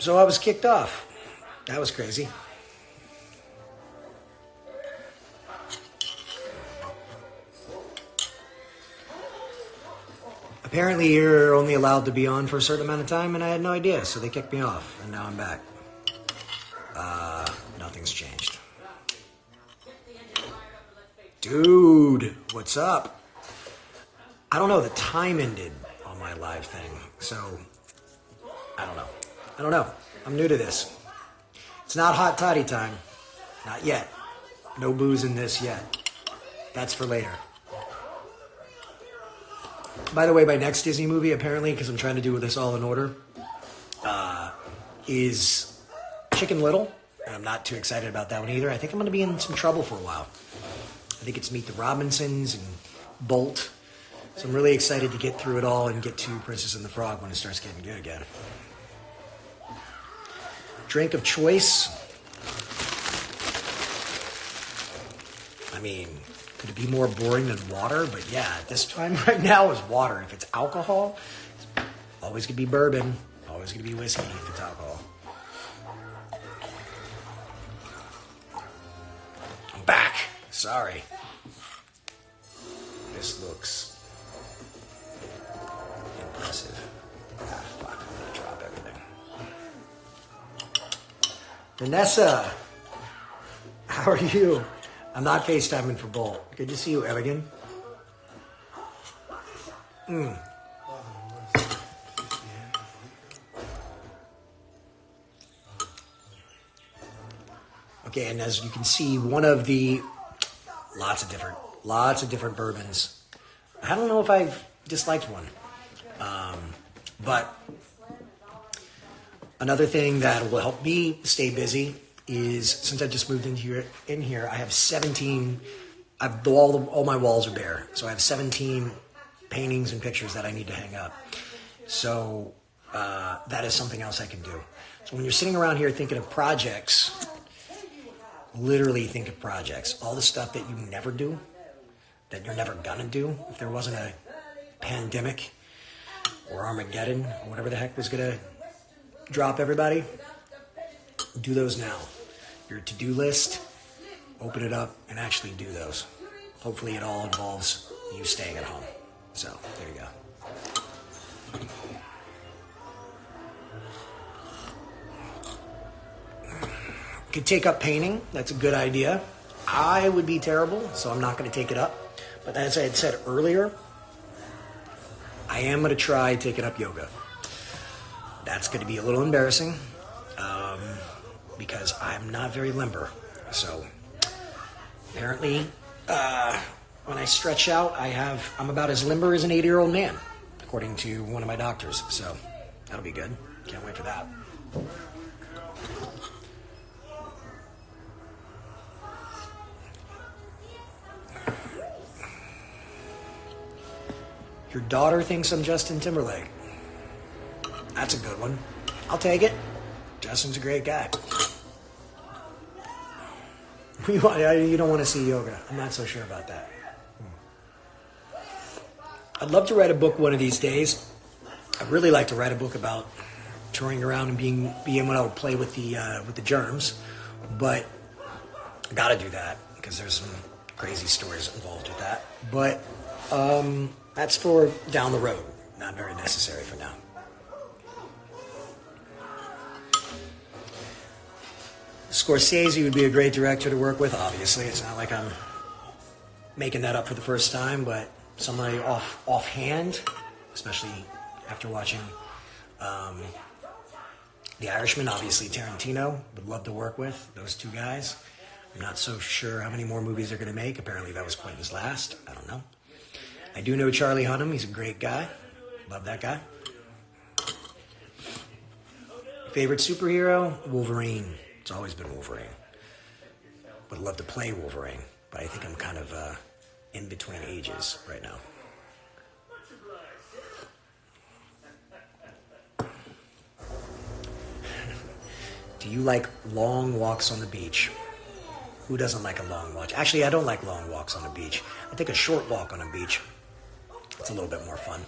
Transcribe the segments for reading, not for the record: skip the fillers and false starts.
So I was kicked off. That was crazy. Apparently you're only allowed to be on for a certain amount of time, and I had no idea, so they kicked me off, and now I'm back. Nothing's changed. Dude, what's up? I don't know, the time ended on my live thing, so I don't know. I'm new to this. It's not hot toddy time. Not yet. No booze in this yet. That's for later. By the way, my next Disney movie, apparently, because I'm trying to do this all in order, is Chicken Little. And I'm not too excited about that one either. I think I'm going to be in some trouble for a while. I think it's Meet the Robinsons and Bolt. So I'm really excited to get through it all and get to Princess and the Frog when it starts getting good again. Drink of choice. I mean, could it be more boring than water? But yeah, at this time right now is water. If it's alcohol, it's always going to be bourbon. Always going to be whiskey if it's alcohol. I'm back. Sorry. This looks impressive. Ah, fuck. I'm going to drop everything. Vanessa, how are you? I'm not FaceTiming for Bolt. Good to see you, Elegant. Okay, and as you can see, one of the lots of different bourbons. I don't know if I've disliked one, but another thing that will help me stay busy is, since I just moved in here, I have 17. All my walls are bare, so I have 17 paintings and pictures that I need to hang up. So that is something else I can do. So when you're sitting around here thinking of projects, literally think of projects. All the stuff that you never do, that you're never gonna do. If there wasn't a pandemic or Armageddon or whatever the heck was gonna drop everybody, do those now. Your to-do list, open it up and actually do those. Hopefully it all involves you staying at home. So, there you go. Could take up painting. That's a good idea. I would be terrible, so I'm not going to take it up. But as I had said earlier, I am going to try taking up yoga. That's going to be a little embarrassing because I'm not very limber. So apparently, when I stretch out, I'm about as limber as an 80-year-old man, according to one of my doctors. So that'll be good. Can't wait for that. Your daughter thinks I'm Justin Timberlake. That's a good one. I'll take it. Justin's a great guy. You don't want to see yoga. I'm not so sure about that. I'd love to write a book one of these days. I'd really like to write a book about touring around and being able to play with the germs, but I got to do that because there's some crazy stories involved with that. But that's for down the road. Not very necessary for now. Scorsese would be a great director to work with, obviously. It's not like I'm making that up for the first time, but somebody offhand, especially after watching The Irishman, obviously Tarantino, would love to work with those two guys. I'm not so sure how many more movies they're going to make. Apparently that was Quentin's last. I don't know. I do know Charlie Hunnam. He's a great guy. Love that guy. Favorite superhero? Wolverine. It's always been Wolverine. Would love to play Wolverine, but I think I'm kind of in between ages right now. Do you like long walks on the beach? Who doesn't like a long walk? Actually, I don't like long walks on the beach. I take a short walk on a beach. It's a little bit more fun.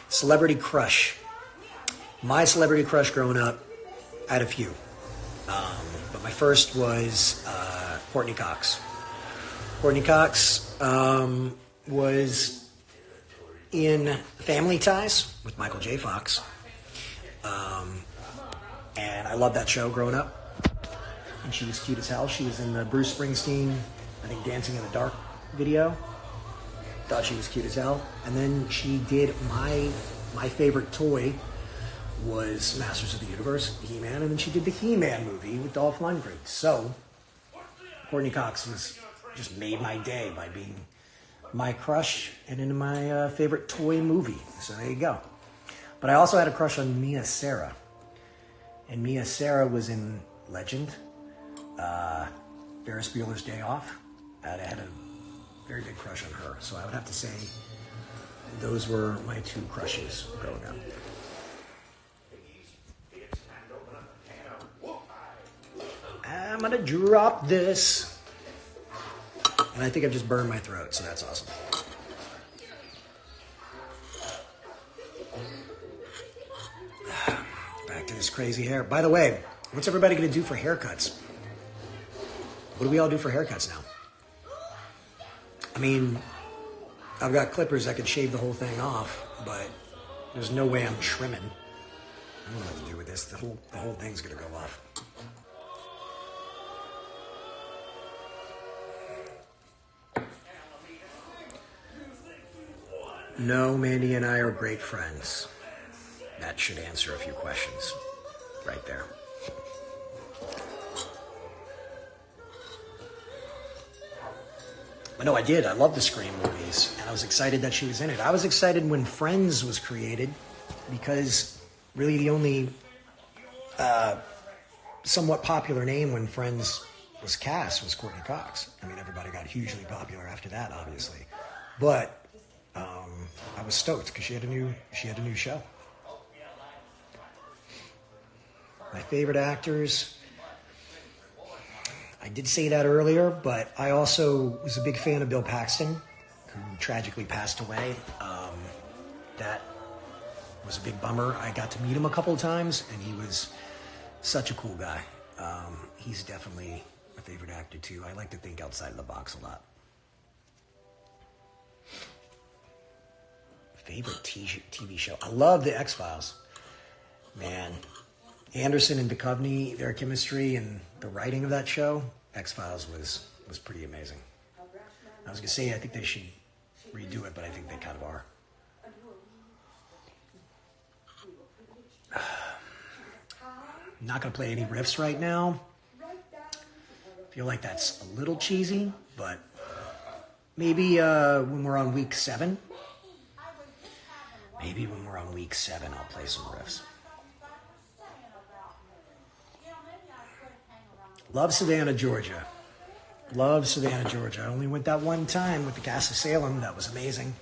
Celebrity crush. My celebrity crush growing up I had a few. But my first was Courtney Cox. Courtney Cox was in Family Ties with Michael J. Fox. And I loved that show growing up. And she was cute as hell. She was in the Bruce Springsteen, I think, Dancing in the Dark video. Thought she was cute as hell. And then she did my favorite toy was Masters of the Universe, He-Man, and then she did the He-Man movie with Dolph Lundgren. So, Courtney Cox just made my day by being my crush and in my favorite toy movie. So there you go. But I also had a crush on Mia Sara. And Mia Sara was in Legend, Ferris Bueller's Day Off. I had a very big crush on her. So I would have to say those were my two crushes growing up. I'm gonna drop this. And I think I've just burned my throat, so that's awesome. Back to this crazy hair. By the way, what's everybody gonna do for haircuts? What do we all do for haircuts now? I mean, I've got clippers that could shave the whole thing off, but there's no way I'm trimming. I don't know what to do with this. The whole thing's gonna go off. No, Mandy and I are great friends. That should answer a few questions right there. But no, I did. I love the Scream movies, and I was excited that she was in it. I was excited when Friends was created because really the only somewhat popular name when Friends was cast was Courtney Cox. I mean, everybody got hugely popular after that, obviously. But I was stoked because she had a new show. My favorite actors, I did say that earlier, but I also was a big fan of Bill Paxton, who tragically passed away. That was a big bummer. I got to meet him a couple of times, and he was such a cool guy. He's definitely a favorite actor too. I like to think outside of the box a lot. Favorite TV show? I love the X-Files. Man, Anderson and Duchovny, their chemistry and the writing of that show, X-Files was pretty amazing. I was going to say I think they should redo it, but I think they kind of are. I'm not going to play any riffs right now. I feel like that's a little cheesy, but maybe when we're on week 7. Maybe when we're on week 7, I'll play some riffs. Love Savannah, Georgia. Love Savannah, Georgia. I only went that one time with the cast of Salem. That was amazing.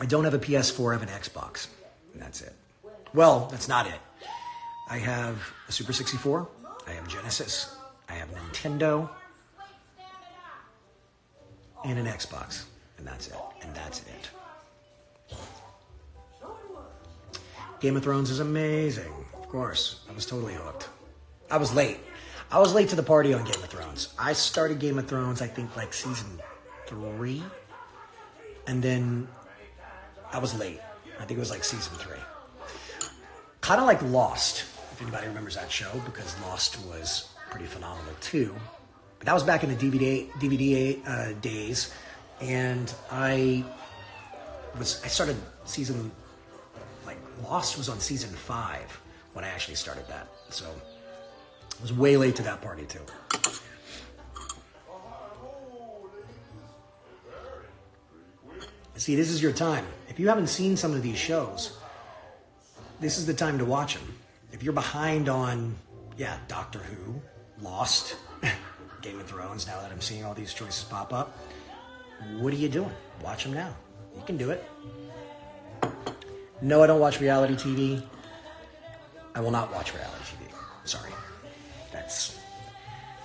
I don't have a PS4. I have an Xbox. And that's it. Well, that's not it. I have a Super 64. I have Genesis. I have Nintendo. And an Xbox. And that's it. And that's it. Game of Thrones is amazing. Of course. I was totally hooked. I was late. I was late to the party on Game of Thrones. I started Game of Thrones, I think, like season 3. And then I was late. I think it was like season 3. Kind of like Lost, if anybody remembers that show, because Lost was pretty phenomenal too. But that was back in the DVD days. And I started season... Lost was on season 5 when I actually started that. So I was way late to that party too. See, this is your time. If you haven't seen some of these shows, this is the time to watch them. If you're behind on, Doctor Who, Lost, Game of Thrones, now that I'm seeing all these choices pop up, what are you doing? Watch them now. You can do it. No, I don't watch reality TV. I will not watch reality TV. Sorry. That's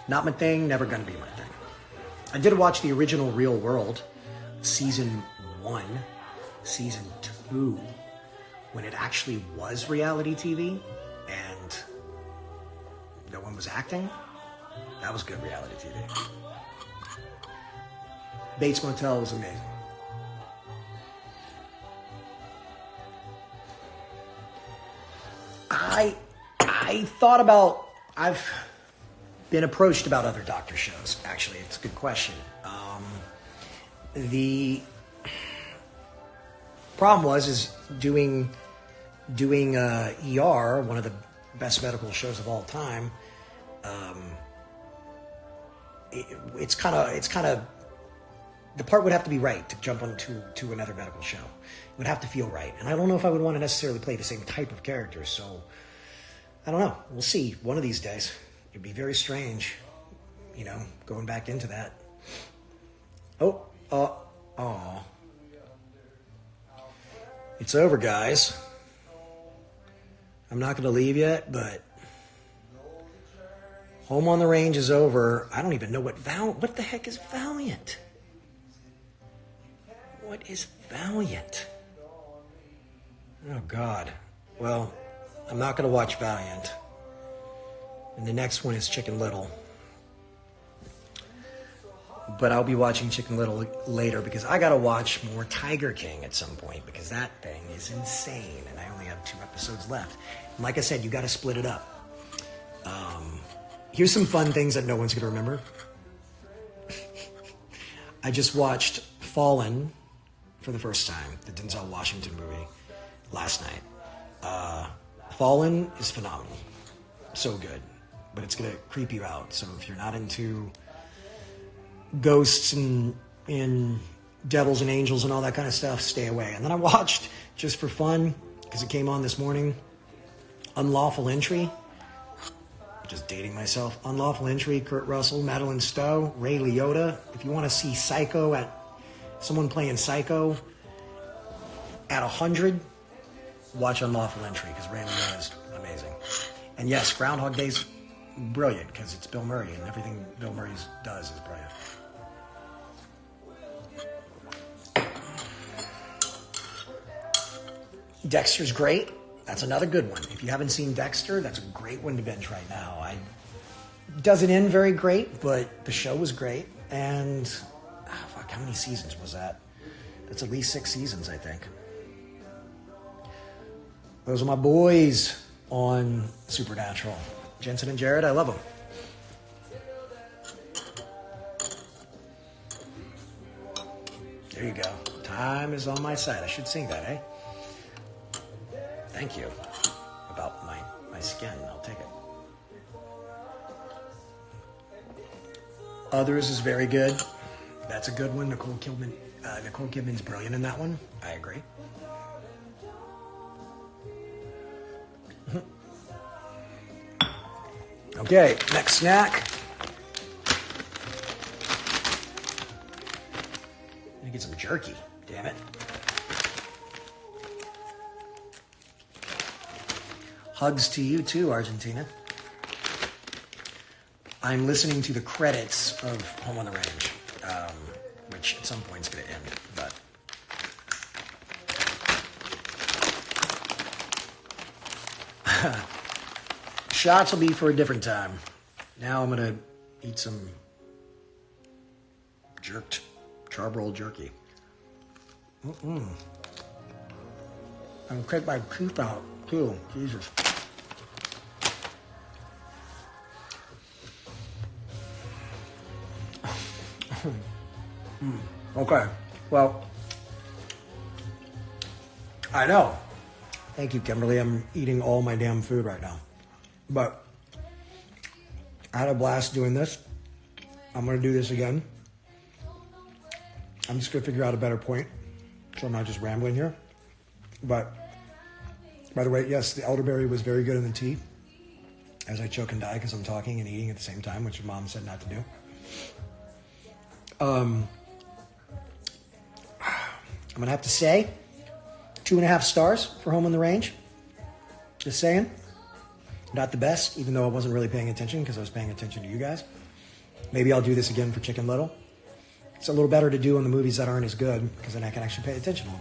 not my thing, never gonna be my thing. I did watch the original Real World, season 1, season 2, when it actually was reality TV, and no one was acting. That was good reality TV. Bates Motel was amazing. I thought about, I've been approached about other doctor shows. Actually, it's a good question. The problem is doing ER, one of the best medical shows of all time. It's kind of the part would have to be right to jump to another medical show. It would have to feel right, and I don't know if I would want to necessarily play the same type of character. So I don't know. We'll see. One of these days, it'd be very strange, going back into that. Oh. It's over, guys. I'm not going to leave yet, but Home on the Range is over. I don't even know what the heck is Valiant? What is Valiant? Oh, God. Well, I'm not going to watch Valiant. And the next one is Chicken Little. But I'll be watching Chicken Little later because I got to watch more Tiger King at some point because that thing is insane. And I only have 2 episodes left. And like I said, you got to split it up. Here's some fun things that no one's going to remember. I just watched Fallen for the first time, the Denzel Washington movie, last night. Fallen is phenomenal. So good. But it's going to creep you out. So if you're not into ghosts and devils and angels and all that kind of stuff, stay away. And then I watched, just for fun, because it came on this morning, Unlawful Entry. Just dating myself. Unlawful Entry, Kurt Russell, Madeline Stowe, Ray Liotta. If you want to see someone playing Psycho at 100, watch Unlawful Entry because Ray Liotta is amazing. And yes, Groundhog Day's brilliant because it's Bill Murray and everything Bill Murray does is brilliant. Dexter's great. That's another good one. If you haven't seen Dexter, that's a great one to binge right now. Doesn't end very great, but the show was great. And how many seasons was that? That's at least 6 seasons, I think. Those are my boys on Supernatural. Jensen and Jared, I love them. There you go. Time is on my side. I should sing that, eh? Thank you. About my skin. I'll take it. Others is very good. That's a good one. Nicole Kidman's brilliant in that one. I agree. Okay, next snack. I'm gonna get some jerky. Damn it. Hugs to you too, Argentina. I'm listening to the credits of Home on the Range, which at some point is going to end, but shots will be for a different time. Now I'm going to eat some charbroiled jerky. I'm going to take my teeth out too. Jesus. Okay, well, I know. Thank you, Kimberly. I'm eating all my damn food right now. But I had a blast doing this. I'm going to do this again. I'm just going to figure out a better point so I'm not just rambling here. But, by the way, yes, the elderberry was very good in the tea as I choke and die because I'm talking and eating at the same time, which your mom said not to do. I'm going to have to say 2.5 stars for Home on the Range. Just saying. Not the best, even though I wasn't really paying attention because I was paying attention to you guys. Maybe I'll do this again for Chicken Little. It's a little better to do on the movies that aren't as good because then I can actually pay attention a little bit.